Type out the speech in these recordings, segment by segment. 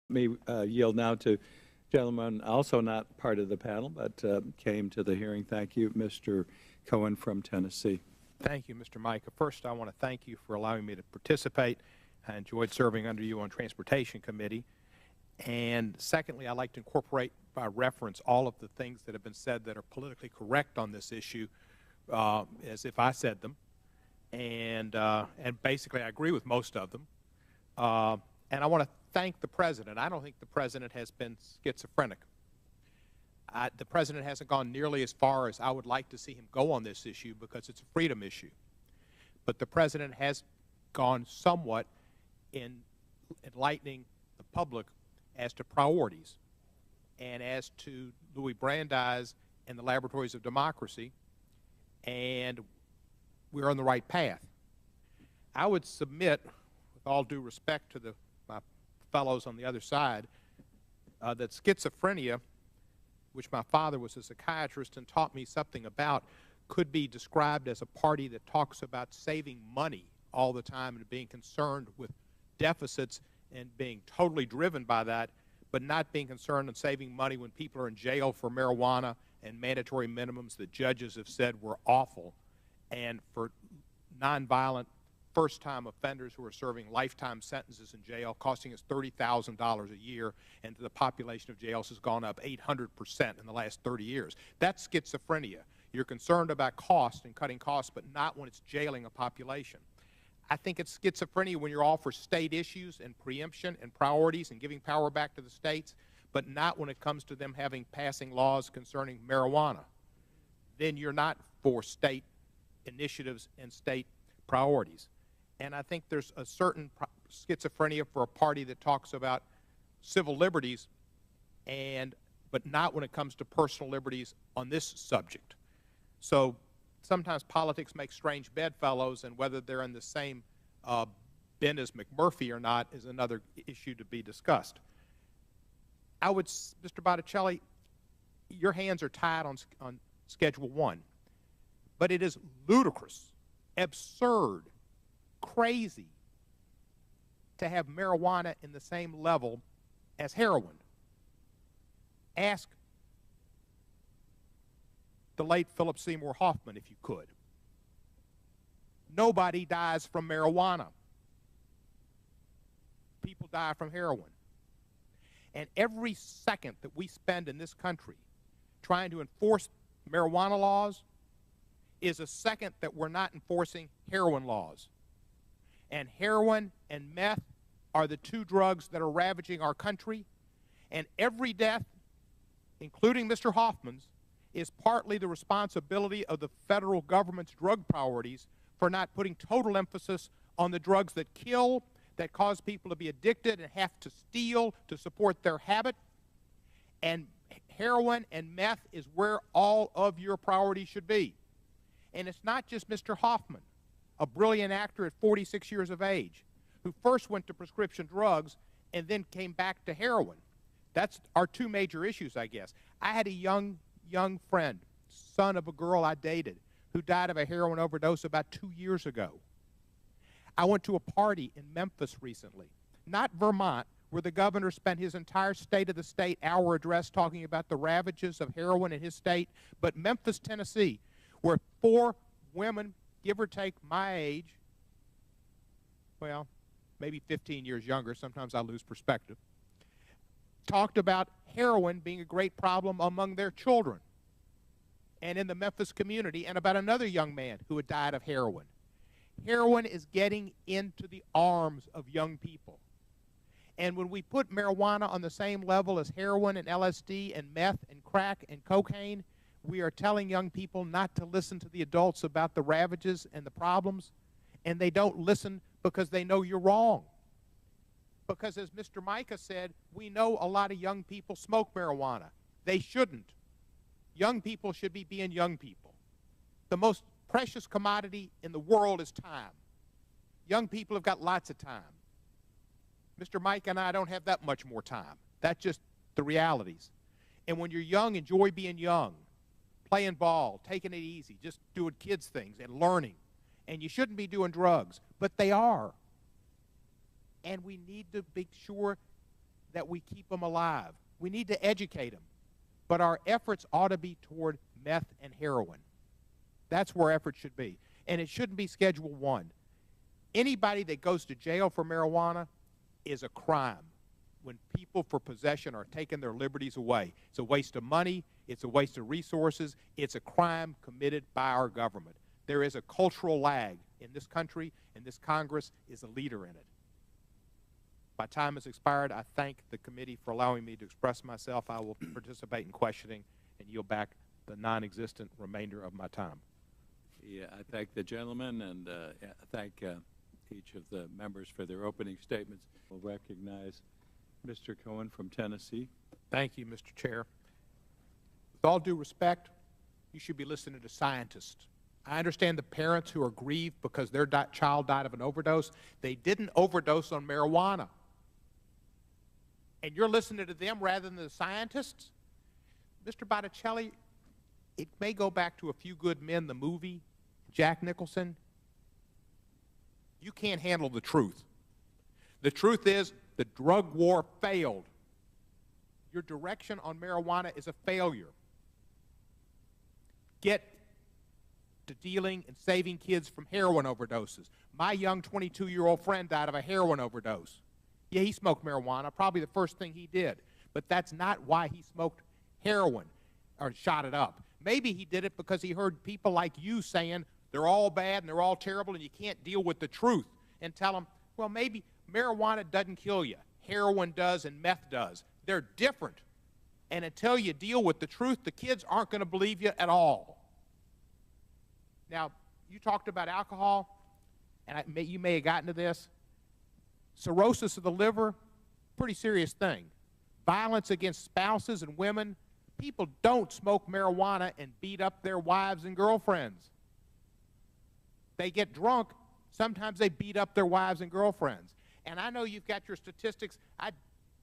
me yield now to gentleman also not part of the panel, but came to the hearing. Thank you, Mr. Cohen from Tennessee. Thank you, Mr. Mica. First, I want to thank you for allowing me to participate. I enjoyed serving under you on Transportation Committee. And secondly, I'd like to incorporate by reference all of the things that have been said that are politically correct on this issue as if I said them. And basically, I agree with most of them. And I want to thank the President. I don't think the President has been schizophrenic. The President hasn't gone nearly as far as I would like to see him go on this issue because it's a freedom issue. But the President has gone somewhat in enlightening the public as to priorities and as to Louis Brandeis and the laboratories of democracy, and we're on the right path. I would submit, with all due respect to my fellows on the other side, that schizophrenia, which my father was a psychiatrist and taught me something about, could be described as a party that talks about saving money all the time and being concerned with deficits and being totally driven by that, but not being concerned in saving money when people are in jail for marijuana and mandatory minimums that judges have said were awful, and for nonviolent first-time offenders who are serving lifetime sentences in jail, costing us $30,000 a year, and the population of jails has gone up 800% in the last 30 years. That's schizophrenia. You're concerned about cost and cutting costs, but not when it's jailing a population. I think it's schizophrenia when you're all for state issues and preemption and priorities and giving power back to the states, but not when it comes to them passing laws concerning marijuana. Then you're not for state initiatives and state priorities. And I think there's a certain schizophrenia for a party that talks about civil liberties, but not when it comes to personal liberties on this subject. So sometimes politics makes strange bedfellows, and whether they're in the same bin as McMurphy or not is another issue to be discussed. Mr. Botticelli, your hands are tied on Schedule 1, but it is ludicrous, absurd, crazy to have marijuana in the same level as heroin. Ask the late Philip Seymour Hoffman, if you could. Nobody dies from marijuana. People die from heroin. And every second that we spend in this country trying to enforce marijuana laws is a second that we're not enforcing heroin laws. And heroin and meth are the two drugs that are ravaging our country. And every death, including Mr. Hoffman's, is partly the responsibility of the federal government's drug priorities for not putting total emphasis on the drugs that kill, that cause people to be addicted and have to steal to support their habit. And heroin and meth is where all of your priorities should be. And it's not just Mr. Hoffman, a brilliant actor at 46 years of age, who first went to prescription drugs and then came back to heroin. That's our two major issues, I guess. I had a young friend, son of a girl I dated, who died of a heroin overdose about 2 years ago. I went to a party in Memphis recently, not Vermont, where the governor spent his entire State of the State hour address talking about the ravages of heroin in his state, but Memphis, Tennessee, where 4 women, give or take my age, well, maybe 15 years younger, sometimes I lose perspective, talked about heroin being a great problem among their children and in the Memphis community, and about another young man who had died of heroin. Heroin is getting into the arms of young people. And when we put marijuana on the same level as heroin and LSD and meth and crack and cocaine, we are telling young people not to listen to the adults about the ravages and the problems, and they don't listen because they know you're wrong. Because as Mr. Mica said, we know a lot of young people smoke marijuana. They shouldn't. Young people should be being young people. The most precious commodity in the world is time. Young people have got lots of time. Mr. Mike and I don't have that much more time. That's just the realities. And when you're young, enjoy being young, playing ball, taking it easy, just doing kids things and learning. And you shouldn't be doing drugs, but they are. And we need to make sure that we keep them alive. We need to educate them. But our efforts ought to be toward meth and heroin. That's where efforts should be. And it shouldn't be Schedule 1. Anybody that goes to jail for marijuana is a crime. When people for possession are taking their liberties away, it's a waste of money, it's a waste of resources, it's a crime committed by our government. There is a cultural lag in this country, and this Congress is a leader in it. My time has expired. I thank the committee for allowing me to express myself. I will participate in questioning and yield back the non-existent remainder of my time. Yeah, I thank the gentleman and thank each of the members for their opening statements. We'll recognize Mr. Cohen from Tennessee. Thank you, Mr. Chair. With all due respect, you should be listening to scientists. I understand the parents who are grieved because their child died of an overdose. They didn't overdose on marijuana. And you're listening to them rather than the scientists? Mr. Botticelli, it may go back to A Few Good Men, the movie, Jack Nicholson. You can't handle the truth. The truth is the drug war failed. Your direction on marijuana is a failure. Get to dealing and saving kids from heroin overdoses. My young 22-year-old friend died of a heroin overdose. Yeah, he smoked marijuana, probably the first thing he did. But that's not why he smoked heroin or shot it up. Maybe he did it because he heard people like you saying they're all bad and they're all terrible and you can't deal with the truth, and tell them, well, maybe marijuana doesn't kill you. Heroin does and meth does. They're different. And until you deal with the truth, the kids aren't going to believe you at all. Now, you talked about alcohol, and you may have gotten to this. Cirrhosis of the liver, pretty serious thing. Violence against spouses and women. People don't smoke marijuana and beat up their wives and girlfriends. They get drunk. Sometimes they beat up their wives and girlfriends. And I know you've got your statistics. I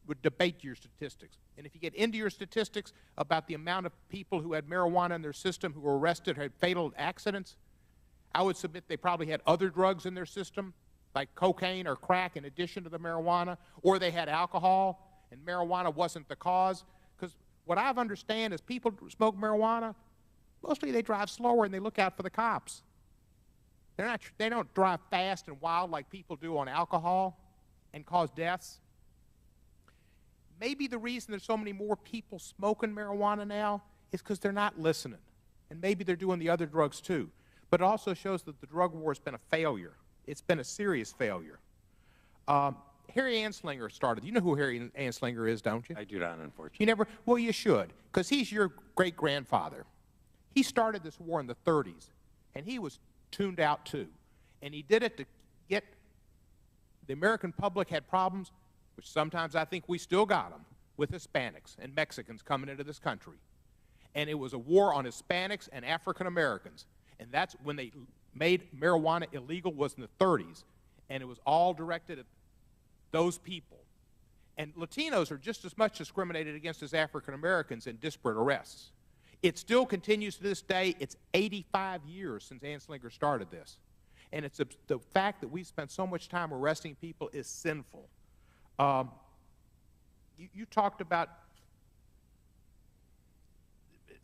would debate your statistics. And if you get into your statistics about the amount of people who had marijuana in their system who were arrested, had fatal accidents, I would submit they probably had other drugs in their system, like cocaine or crack in addition to the marijuana, or they had alcohol and marijuana wasn't the cause. Because what I've understand is people smoke marijuana, mostly they drive slower and they look out for the cops. They don't drive fast and wild like people do on alcohol and cause deaths. Maybe the reason there's so many more people smoking marijuana now is because they're not listening. And maybe they're doing the other drugs too. But it also shows that the drug war has been a failure. It's been a serious failure. Harry Anslinger started. You know who Harry Anslinger is, don't you? I do not, unfortunately. You never? Well, you should, because he's your great-grandfather. He started this war in the 30s, and he was tuned out too. And he did it to get the American public had problems, which sometimes I think we still got them, with Hispanics and Mexicans coming into this country. And it was a war on Hispanics and African Americans. And that's when they made marijuana illegal, was in the 30s. And it was all directed at those people. And Latinos are just as much discriminated against as African Americans in disparate arrests. It still continues to this day. It's 85 years since Anslinger started this. And it's the fact that we spent so much time arresting people is sinful. You talked about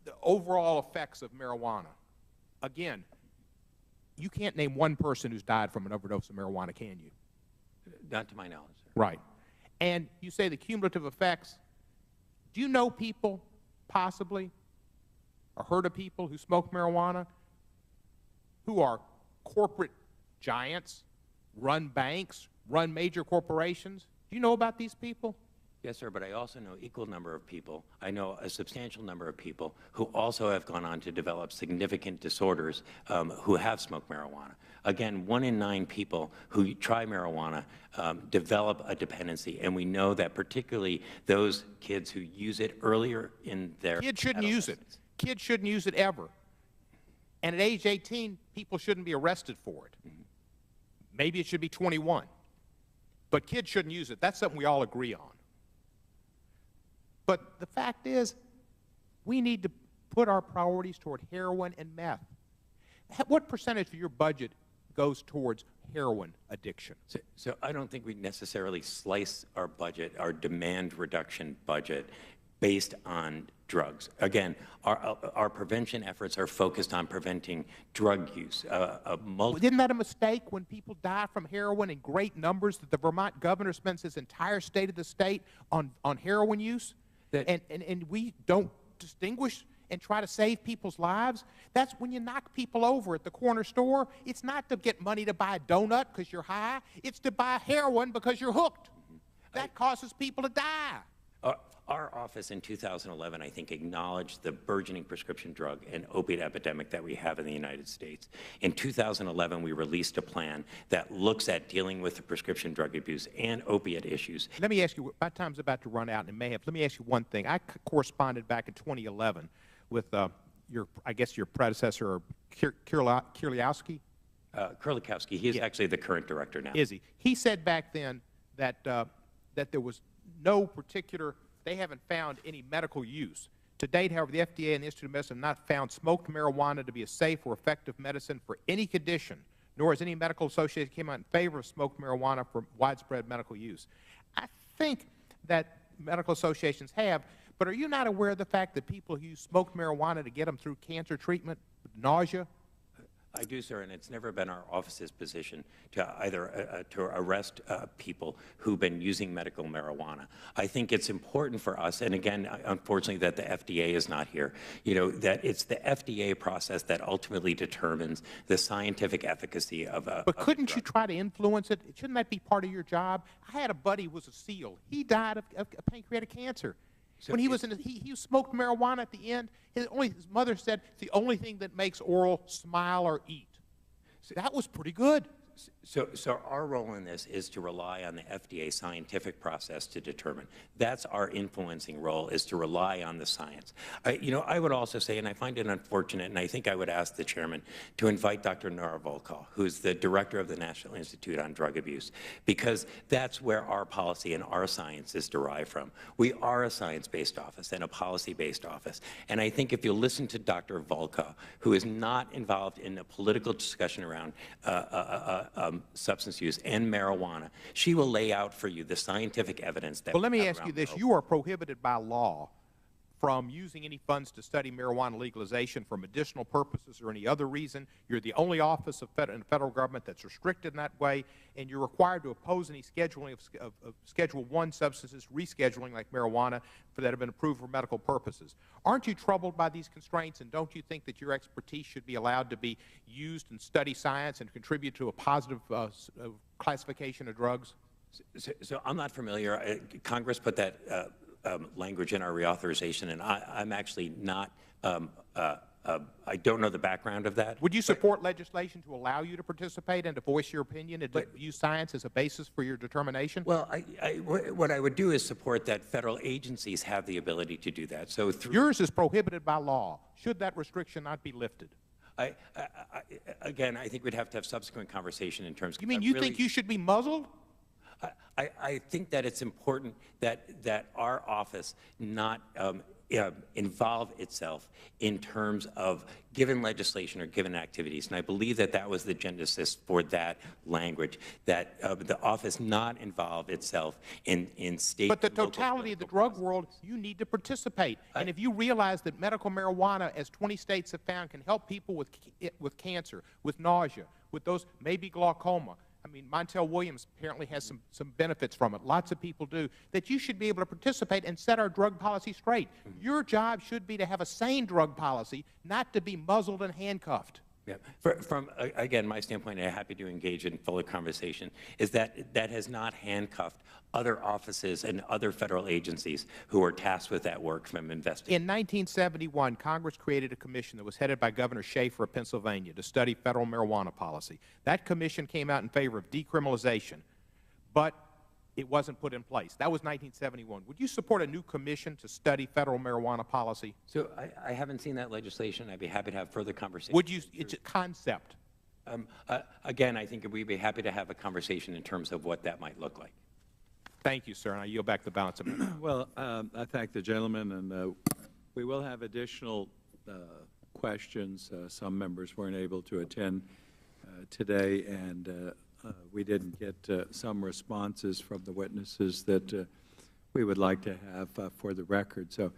the overall effects of marijuana. Again, you can't name one person who's died from an overdose of marijuana, can you? Not to my knowledge, sir. Right. And you say the cumulative effects. Do you know people, possibly, or heard of people who smoke marijuana who are corporate giants, run banks, run major corporations? Do you know about these people? Yes, sir, but I also know equal number of people. I know a substantial number of people who also have gone on to develop significant disorders who have smoked marijuana. Again, 1 in 9 people who try marijuana develop a dependency, and we know that particularly those kids who use it earlier in their Kids shouldn't use it. Kids shouldn't use it ever. And at age 18, people shouldn't be arrested for it. Mm-hmm. Maybe it should be 21. But kids shouldn't use it. That's something we all agree on. But the fact is, we need to put our priorities toward heroin and meth. What percentage of your budget goes towards heroin addiction. So I don't think we necessarily slice our budget, our demand reduction budget, based on drugs. Again, our prevention efforts are focused on preventing drug use. Isn't that a mistake when people die from heroin in great numbers that the Vermont governor spends his entire state of the state on heroin use? And we don't distinguish and try to save people's lives? That's when you knock people over at the corner store. It's not to get money to buy a donut because you're high. It's to buy heroin because you're hooked. That causes people to die. Our office in 2011, I think, acknowledged the burgeoning prescription drug and opiate epidemic that we have in the United States. In 2011, we released a plan that looks at dealing with the prescription drug abuse and opiate issues. Let me ask you, my time's about to run out, and it may have. Let me ask you one thing. I corresponded back in 2011 with I guess your predecessor, Kierliowski? Kurlikowski, he is actually the current director now. Is he? He said back then that, that there was no particular, they haven't found any medical use. To date, however, the FDA and the Institute of Medicine have not found smoked marijuana to be a safe or effective medicine for any condition, nor has any medical association came out in favor of smoked marijuana for widespread medical use. I think that medical associations have, but are you not aware of the fact that people use smoked marijuana to get them through cancer treatment, nausea? I do, sir, and it's never been our office's position to either to arrest people who've been using medical marijuana. I think it's important for us, and again, unfortunately, that the FDA is not here. You know, that it's the FDA process that ultimately determines the scientific efficacy of a. But couldn't you try to influence it? Shouldn't that be part of your job? I had a buddy who was a SEAL. He died of pancreatic cancer. So when he was he smoked marijuana at the end. His mother said it's the only thing that makes oral smile or eat. So that was pretty good. So our role in this is to rely on the FDA scientific process to determine. That's our influencing role, is to rely on the science. You know, I would also say, and I find it unfortunate, and I think I would ask the chairman to invite Dr. Nora Volkow, who's the director of the National Institute on Drug Abuse, because that's where our policy and our science is derived from. We are a science-based office and a policy-based office. And I think if you listen to Dr. Volkow, who is not involved in a political discussion around substance use and marijuana, she will lay out for you the scientific evidence that. Well, let me ask you this. You are prohibited by law from using any funds to study marijuana legalization for medicinal purposes or any other reason. You're the only office in the federal government that's restricted in that way, and you're required to oppose any scheduling of Schedule I substances, rescheduling like marijuana, that have been approved for medical purposes. Aren't you troubled by these constraints, and don't you think that your expertise should be allowed to be used in study science and contribute to a positive classification of drugs? So I'm not familiar. Congress put that language in our reauthorization, and I'm actually not, I don't know the background of that. Would you support legislation to allow you to participate and to voice your opinion and to use science as a basis for your determination? Well, what I would do is support that federal agencies have the ability to do that. So yours is prohibited by law. Should that restriction not be lifted? Again, I think we'd have to have subsequent conversation in terms of. You mean you think you should be muzzled? I think that it's important that our office not involve itself in terms of given legislation or given activities. And I believe that that was the genesis for that language, that the office not involve itself in state. But the totality of the drug world, you need to participate. And if you realize that medical marijuana, as 20 states have found, can help people with cancer, with nausea, with those, maybe glaucoma. I mean, Montel Williams apparently has some benefits from it. Lots of people do. That you should be able to participate and set our drug policy straight. Your job should be to have a sane drug policy, not to be muzzled and handcuffed. Yeah. From again, my standpoint, I'm happy to engage in fuller conversation, is that that has not handcuffed other offices and other federal agencies who are tasked with that work from investigating. In 1971, Congress created a commission that was headed by Governor Schaefer of Pennsylvania to study federal marijuana policy. That commission came out in favor of decriminalization, but it wasn't put in place. That was 1971. Would you support a new commission to study federal marijuana policy? So I haven't seen that legislation. I'd be happy to have further conversation. Would you? It's a concept. Again, I think we'd be happy to have a conversation in terms of what that might look like. Thank you, sir, and I yield back the balance of my time. Well, I thank the gentleman, and we will have additional questions. Some members weren't able to attend today, and we didn't get some responses from the witnesses that we would like to have for the record. So